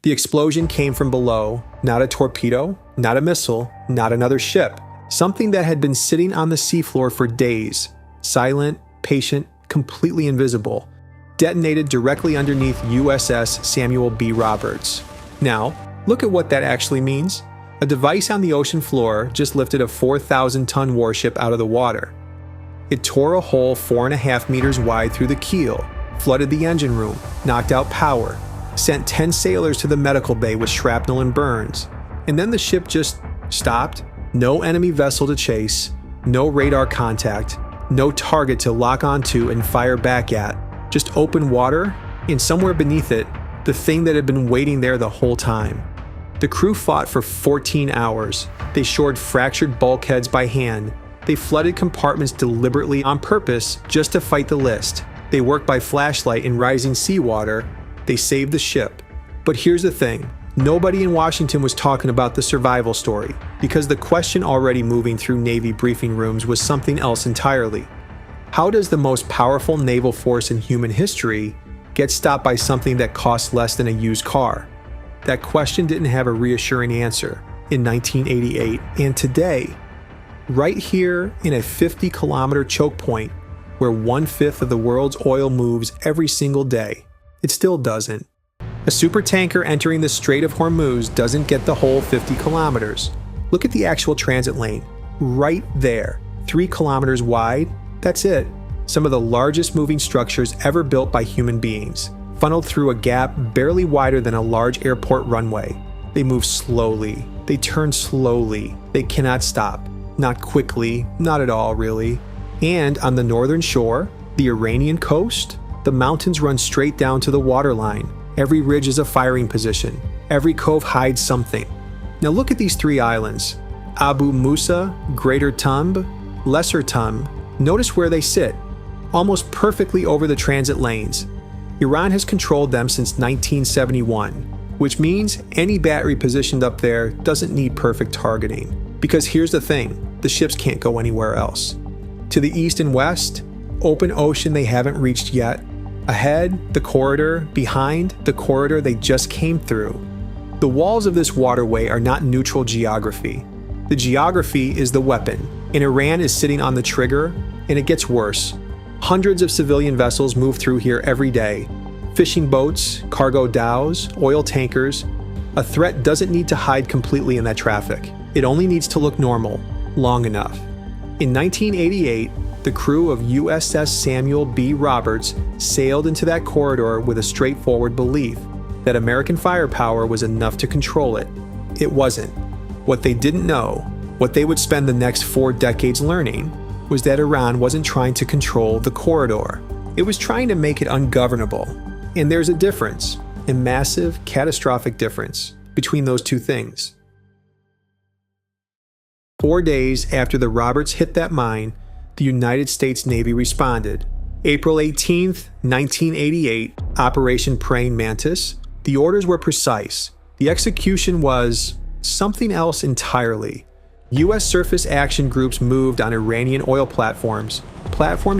The explosion came from below, not a torpedo, not a missile, not another ship. Something that had been sitting on the seafloor for days, silent, patient, completely invisible, detonated directly underneath USS Samuel B. Roberts. Now, look at what that actually means. A device on the ocean floor just lifted a 4,000-ton warship out of the water. It tore a hole 4.5 meters wide through the keel, flooded the engine room, knocked out power, sent 10 sailors to the medical bay with shrapnel and burns. And then the ship just stopped. No enemy vessel to chase, no radar contact, no target to lock onto and fire back at. Just open water, and somewhere beneath it, the thing that had been waiting there the whole time. The crew fought for 14 hours. They shored fractured bulkheads by hand. They flooded compartments deliberately on purpose just to fight the list. They worked by flashlight in rising seawater. They saved the ship. But here's the thing. Nobody in Washington was talking about the survival story, because the question already moving through Navy briefing rooms was something else entirely. How does the most powerful naval force in human history get stopped by something that costs less than a used car? That question didn't have a reassuring answer in 1988, and today, right here in a 50-kilometer choke point where 1/5 of the world's oil moves every single day, it still doesn't. A supertanker entering the Strait of Hormuz doesn't get the whole 50 kilometers. Look at the actual transit lane. Right there, 3 kilometers wide, that's it. Some of the largest moving structures ever built by human beings, funneled through a gap barely wider than a large airport runway. They move slowly, they turn slowly, they cannot stop. Not quickly, not at all really. And on the northern shore, the Iranian coast, the mountains run straight down to the waterline. Every ridge is a firing position. Every cove hides something. Now look at these 3 islands. Abu Musa, Greater Tumb, Lesser Tumb. Notice where they sit. Almost perfectly over the transit lanes. Iran has controlled them since 1971, which means any battery positioned up there doesn't need perfect targeting. Because here's the thing, the ships can't go anywhere else. To the east and west, open ocean they haven't reached yet. Ahead, the corridor. Behind, the corridor they just came through. The walls of this waterway are not neutral geography. The geography is the weapon, and Iran is sitting on the trigger, and it gets worse. Hundreds of civilian vessels move through here every day. Fishing boats, cargo dhows, oil tankers. A threat doesn't need to hide completely in that traffic. It only needs to look normal, long enough. In 1988, the crew of USS Samuel B. Roberts sailed into that corridor with a straightforward belief that American firepower was enough to control it. It wasn't. What they didn't know, what they would spend the next 4 decades learning, was that Iran wasn't trying to control the corridor. It was trying to make it ungovernable. And there's a difference, a massive, catastrophic difference between those two things. 4 days after the Roberts hit that mine, the United States Navy responded. April 18th, 1988, Operation Praying Mantis. The orders were precise. The execution was something else entirely. U.S. surface action groups moved on Iranian oil platforms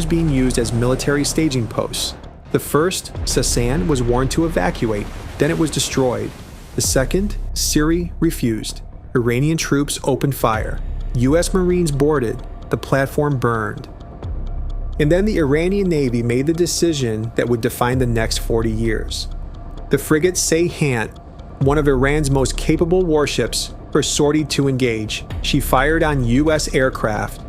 being used as military staging posts. The first, Sasan, was warned to evacuate, then it was destroyed. The second, Siri, refused. Iranian troops opened fire. U.S. Marines boarded. The platform burned. And then the Iranian Navy made the decision that would define the next 40 years. The frigate Seyhan, one of Iran's most capable warships, sortied to engage. She fired on U.S. aircraft.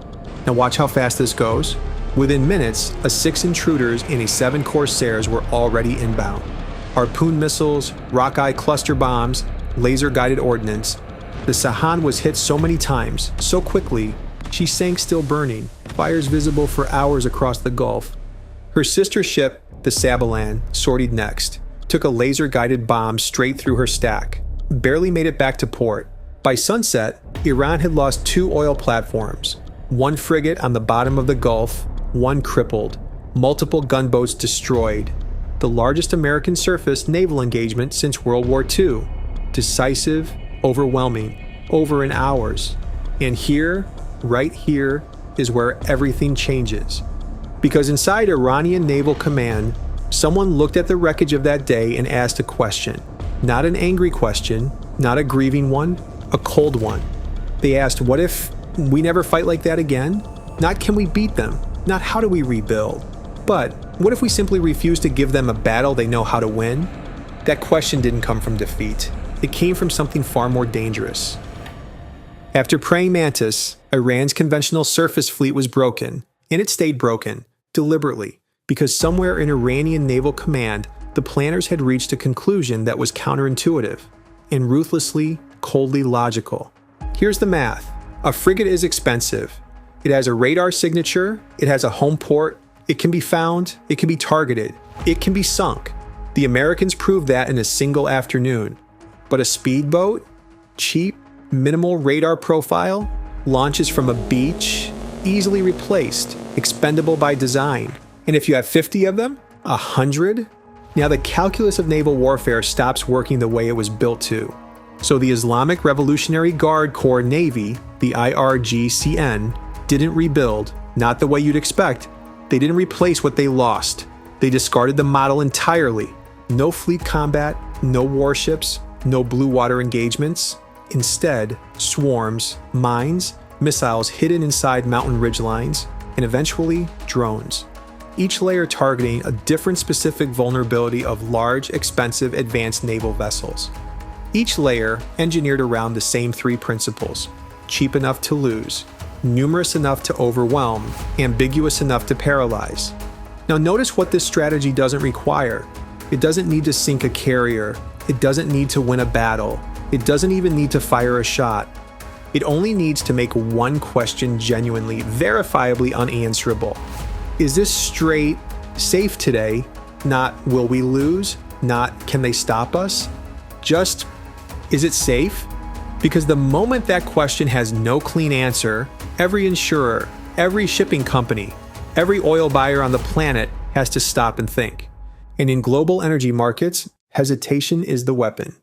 Now watch how fast this goes. Within minutes, 6 intruders and 7 Corsairs were already inbound. Harpoon missiles, Rockeye cluster bombs, laser-guided ordnance. The Sahan was hit so many times, so quickly, she sank still burning, fires visible for hours across the Gulf. Her sister ship, the Sabalan, sortied next, took a laser-guided bomb straight through her stack, barely made it back to port. By sunset, Iran had lost 2 oil platforms, 1 frigate on the bottom of the Gulf, 1 crippled, multiple gunboats destroyed. The largest American surface naval engagement since World War II. Decisive, overwhelming, over in hours. And here, right here, is where everything changes. Because inside Iranian Naval Command, someone looked at the wreckage of that day and asked a question. Not an angry question, not a grieving one, a cold one. They asked, what if we never fight like that again? Not can we beat them, not how do we rebuild, but what if we simply refuse to give them a battle they know how to win? That question didn't come from defeat. It came from something far more dangerous. After Praying Mantis, Iran's conventional surface fleet was broken, and it stayed broken, deliberately, because somewhere in Iranian naval command, the planners had reached a conclusion that was counterintuitive and ruthlessly, coldly logical. Here's the math. A frigate is expensive. It has a radar signature, it has a home port, it can be found, it can be targeted, it can be sunk. The Americans proved that in a single afternoon. But a speedboat? Cheap, minimal radar profile, launches from a beach, easily replaced, expendable by design. And if you have 50 of them, 100? Now the calculus of naval warfare stops working the way it was built to. So the Islamic Revolutionary Guard Corps Navy, the IRGCN, didn't rebuild, not the way you'd expect. They didn't replace what they lost. They discarded the model entirely. No fleet combat, no warships, no blue water engagements. Instead, swarms, mines, missiles hidden inside mountain ridgelines, and eventually drones. Each layer targeting a different specific vulnerability of large, expensive, advanced naval vessels. Each layer engineered around the same three principles: cheap enough to lose, numerous enough to overwhelm, ambiguous enough to paralyze. Now notice what this strategy doesn't require. It doesn't need to sink a carrier. It doesn't need to win a battle. It doesn't even need to fire a shot. It only needs to make one question genuinely, verifiably unanswerable. Is this strait safe today? Not will we lose? Not can they stop us? Just, is it safe? Because the moment that question has no clean answer, every insurer, every shipping company, every oil buyer on the planet has to stop and think. And in global energy markets, hesitation is the weapon.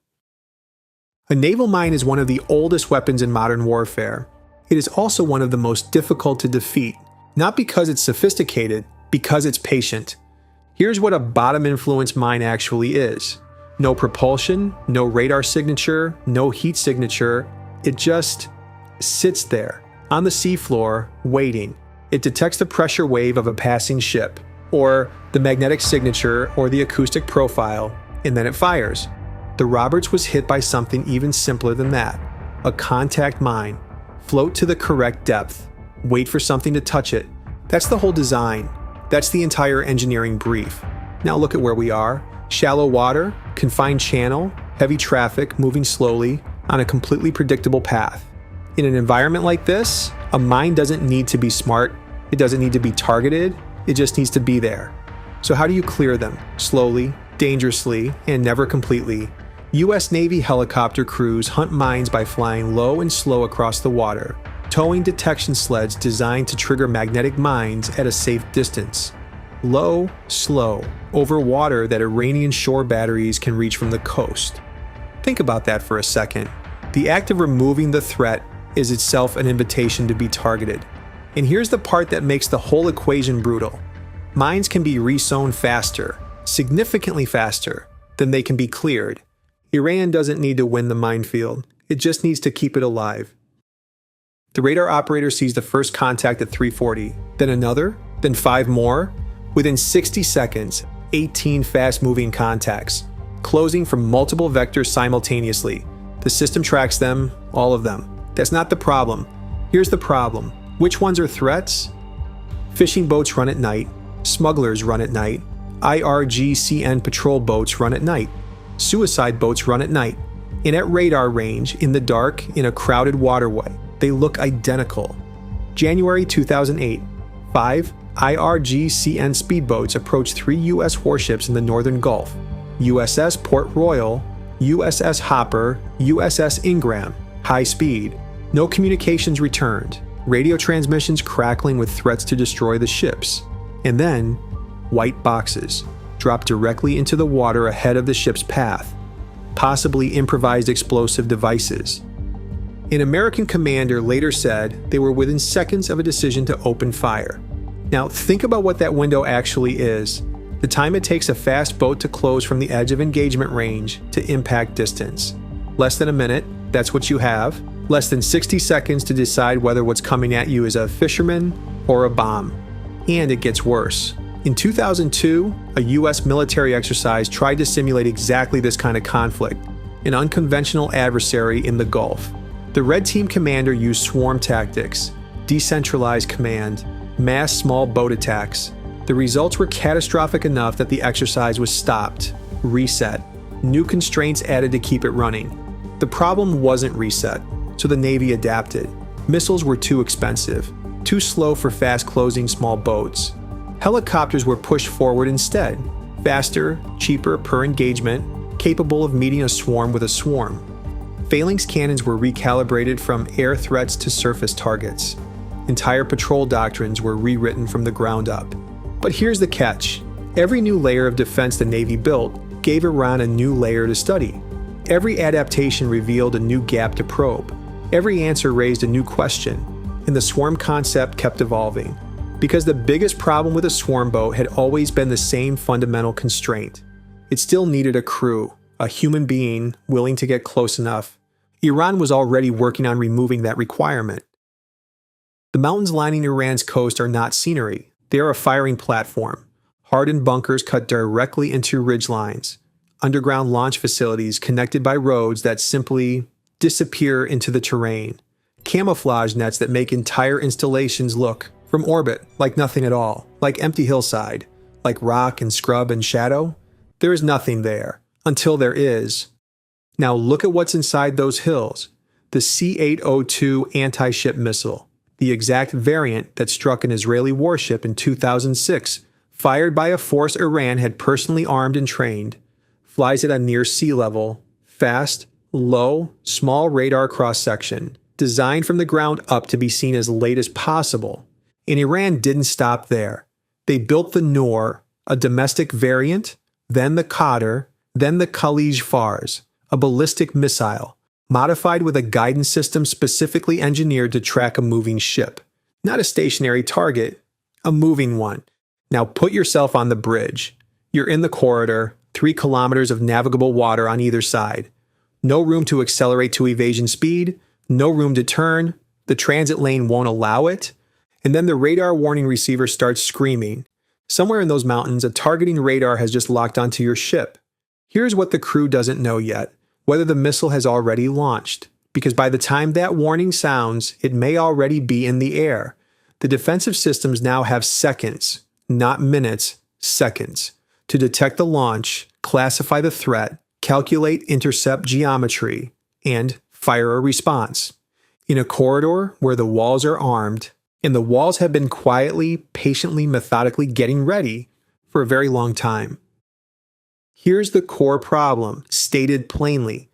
A naval mine is one of the oldest weapons in modern warfare. It is also one of the most difficult to defeat, not because it's sophisticated, because it's patient. Here's what a bottom influence mine actually is. No propulsion, no radar signature, no heat signature. It just sits there, on the seafloor, waiting. It detects the pressure wave of a passing ship, or the magnetic signature, or the acoustic profile, and then it fires. The Roberts was hit by something even simpler than that. A contact mine. Float to the correct depth. Wait for something to touch it. That's the whole design. That's the entire engineering brief. Now look at where we are. Shallow water, confined channel, heavy traffic, moving slowly, on a completely predictable path. In an environment like this, a mine doesn't need to be smart. It doesn't need to be targeted. It just needs to be there. So how do you clear them? Slowly, dangerously, and never completely. U.S. Navy helicopter crews hunt mines by flying low and slow across the water, towing detection sleds designed to trigger magnetic mines at a safe distance. Low, slow, over water that Iranian shore batteries can reach from the coast. Think about that for a second. The act of removing the threat is itself an invitation to be targeted. And here's the part that makes the whole equation brutal. Mines can be resown faster, significantly faster, than they can be cleared. Iran doesn't need to win the minefield. It just needs to keep it alive. The radar operator sees the first contact at 340, then another, then 5 more. Within 60 seconds, 18 fast-moving contacts, closing from multiple vectors simultaneously. The system tracks them, all of them. That's not the problem. Here's the problem. Which ones are threats? Fishing boats run at night. Smugglers run at night. IRGCN patrol boats run at night. Suicide boats run at night. And at radar range, in the dark, in a crowded waterway, they look identical. January 2008, 5 IRGCN speedboats approached 3 U.S. warships in the northern Gulf: USS Port Royal, USS Hopper, USS Ingram, high speed. No communications returned. Radio transmissions crackling with threats to destroy the ships. And then, white boxes dropped directly into the water ahead of the ship's path, possibly improvised explosive devices. An American commander later said they were within seconds of a decision to open fire. Now think about what that window actually is. the time it takes a fast boat to close from the edge of engagement range to impact distance. Less than a minute, that's what you have. Less than 60 seconds to decide whether what's coming at you is a fisherman or a bomb. And it gets worse. In 2002, a U.S. military exercise tried to simulate exactly this kind of conflict, an unconventional adversary in the Gulf. The Red Team commander used swarm tactics, decentralized command, mass small boat attacks. The results were catastrophic enough that the exercise was stopped, reset, new constraints added to keep it running. The problem wasn't reset, so the Navy adapted. Missiles were too expensive, too slow for fast-closing small boats. Helicopters were pushed forward instead, faster, cheaper per engagement, capable of meeting a swarm with a swarm. Phalanx cannons were recalibrated from air threats to surface targets. Entire patrol doctrines were rewritten from the ground up. But here's the catch. Every new layer of defense the Navy built gave Iran a new layer to study. Every adaptation revealed a new gap to probe. Every answer raised a new question, and the swarm concept kept evolving. Because the biggest problem with a swarm boat had always been the same fundamental constraint. It still needed a crew, a human being willing to get close enough. Iran was already working on removing that requirement. The mountains lining Iran's coast are not scenery. They are a firing platform. Hardened bunkers cut directly into ridge lines. Underground launch facilities connected by roads that simply disappear into the terrain. Camouflage nets that make entire installations look, from orbit, like nothing at all, like empty hillside, like rock and scrub and shadow. There is nothing there, until there is. Now look at what's inside those hills. The C-802 anti-ship missile, the exact variant that struck an Israeli warship in 2006, fired by a force Iran had personally armed and trained, flies at a near sea level, fast, low, small radar cross-section, designed from the ground up to be seen as late as possible. And Iran didn't stop there. They built the Noor, a domestic variant, then the Qadr, then the Khalij Fars, a ballistic missile, modified with a guidance system specifically engineered to track a moving ship. Not a stationary target, a moving one. Now put yourself on the bridge. You're in the corridor, 3 kilometers of navigable water on either side. No room to accelerate to evasion speed, no room to turn, the transit lane won't allow it, and then the radar warning receiver starts screaming. Somewhere in those mountains, a targeting radar has just locked onto your ship. Here's what the crew doesn't know yet, whether the missile has already launched, because by the time that warning sounds, it may already be in the air. The defensive systems now have seconds, not minutes, seconds, to detect the launch, classify the threat, calculate intercept geometry, and fire a response. In a corridor where the walls are armed, and the walls have been quietly, patiently, methodically getting ready for a very long time. Here's the core problem, stated plainly.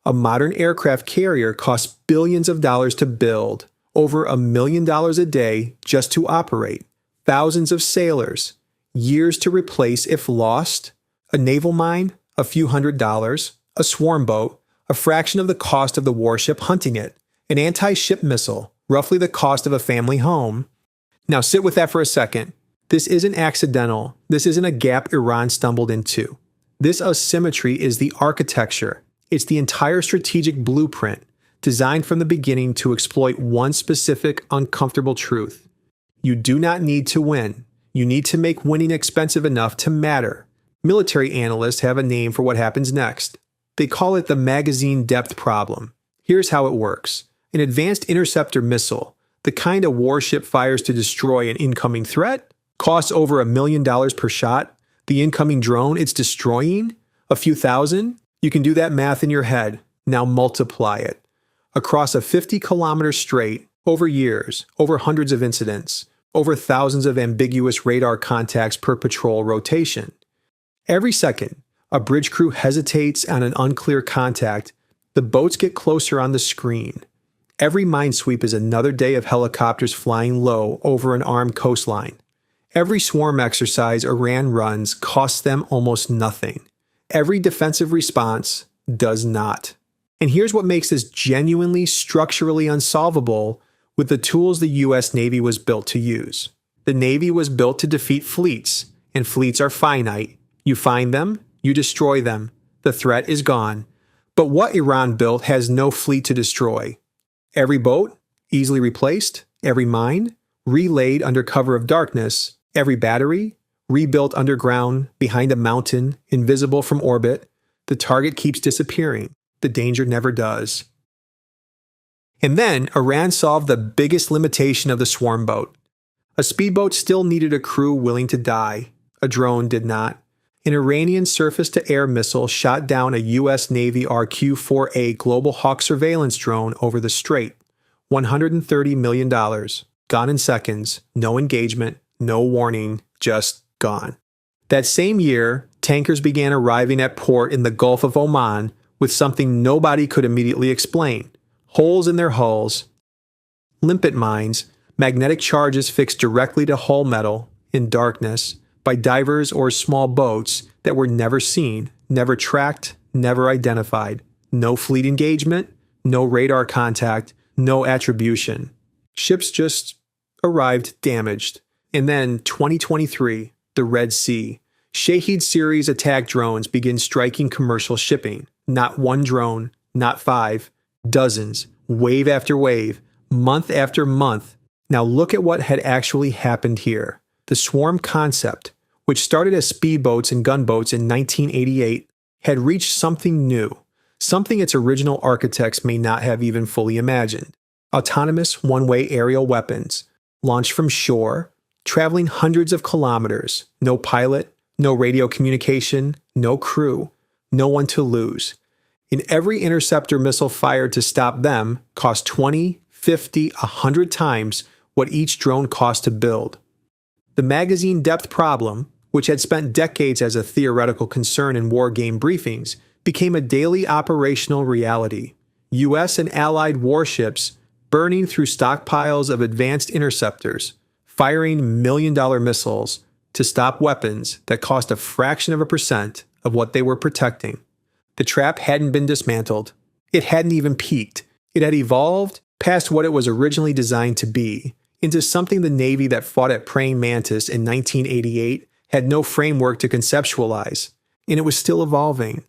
A modern aircraft carrier costs billions of dollars to build, over $1 million a day just to operate, thousands of sailors, years to replace if lost, a naval mine, a few $100s, a swarm boat, a fraction of the cost of the warship hunting it, an anti-ship missile, roughly the cost of a family home. Now sit with that for a second. This isn't accidental. This isn't a gap Iran stumbled into. This asymmetry is the architecture. It's the entire strategic blueprint, designed from the beginning to exploit one specific uncomfortable truth. You do not need to win. You need to make winning expensive enough to matter. Military analysts have a name for what happens next. They call it the magazine depth problem. Here's how it works. An advanced interceptor missile, the kind a warship fires to destroy an incoming threat, costs over $1 million per shot. The incoming drone it's destroying, a few thousand. You can do that math in your head. Now multiply it. Across a 50-kilometer strait, over years, over hundreds of incidents, over thousands of ambiguous radar contacts per patrol rotation. Every second, a bridge crew hesitates on an unclear contact. The boats get closer on the screen. Every minesweep is another day of helicopters flying low over an armed coastline. Every swarm exercise Iran runs costs them almost nothing. Every defensive response does not. And here's what makes this genuinely structurally unsolvable with the tools the U.S. Navy was built to use. The Navy was built to defeat fleets. and fleets are finite. You find them, you destroy them. The threat is gone. But what Iran built has no fleet to destroy. Every boat, easily replaced. Every mine, relayed under cover of darkness. Every battery, rebuilt underground, behind a mountain, invisible from orbit. The target keeps disappearing. The danger never does. And then Iran solved the biggest limitation of the swarm boat. A speedboat still needed a crew willing to die. A drone did not. An Iranian surface-to-air missile shot down a U.S. Navy RQ-4A Global Hawk surveillance drone over the strait. $130 million. Gone in seconds. No engagement. No warning. Just gone. That same year, tankers began arriving at port in the Gulf of Oman with something nobody could immediately explain. Holes in their hulls, limpet mines, magnetic charges fixed directly to hull metal in darkness by divers or small boats that were never seen, never tracked, never identified. No fleet engagement, no radar contact, no attribution. Ships just arrived damaged. And then 2023, the Red Sea. Shahed series attack drones begin striking commercial shipping. Not one drone, not five, dozens, wave after wave, month after month. Now look at what had actually happened here. The swarm concept, which started as speedboats and gunboats in 1988, had reached something new, something its original architects may not have even fully imagined. Autonomous one-way aerial weapons, launched from shore, traveling hundreds of kilometers, no pilot, no radio communication, no crew, no one to lose. And every interceptor missile fired to stop them cost 20, 50, 100 times what each drone cost to build. The magazine depth problem, which had spent decades as a theoretical concern in war game briefings, became a daily operational reality. U.S. and Allied warships burning through stockpiles of advanced interceptors, firing million-dollar missiles to stop weapons that cost a fraction of a percent of what they were protecting. The trap hadn't been dismantled. It hadn't even peaked. It had evolved past what it was originally designed to be, into something the Navy that fought at Praying Mantis in 1988 had no framework to conceptualize, and it was still evolving.